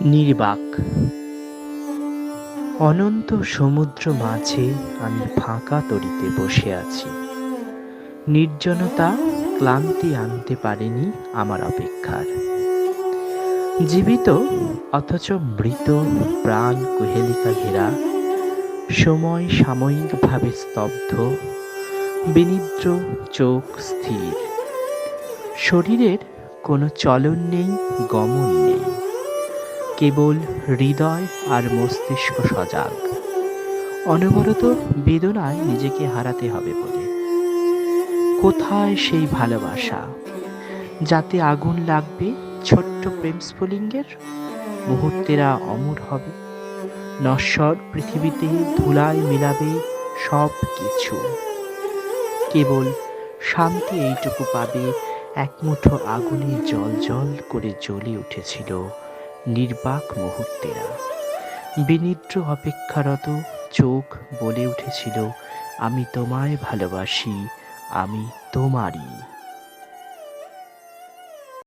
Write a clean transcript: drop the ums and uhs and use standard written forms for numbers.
নির্বাক। অনন্ত সমুদ্র মাঝে আমি ফাঁকা তরীতে বসে আছি। নির্জনতা ক্লান্তি আনতে পারেনি আমার অপেক্ষার। জীবিত অথচ মৃত প্রাণ কুহেলিকা ঘেরা, সময় সাময়িকভাবে স্তব্ধ, বিনিদ্র চোখ স্থির। শরীরের কোনো চলন নেই, গমন নেই, কেবল হৃদয় আর মস্তিষ্ক সজাগ, অনবরত বেদনায় নিজেকে হারাতে হবে বলে। কোথায় সেই ভালোবাসা যাতে আগুন লাগবে ছোট্ট প্রেম স্ফুলিঙ্গের, মুহূর্তেরা অমর হবে, নশ্বর পৃথিবীতে ধুলায় মিলাবে সব কিছু। কেবল শান্তি এইটুকু পাবে, এক মুঠো আগুনে জল জল করে জ্বলে উঠেছিল নির্বাক মুহূর্তেরা। বিনিদ্র অপেক্ষারত চোখ বলে উঠেছিল, আমি তোমায় ভালোবাসি, আমি তোমারই।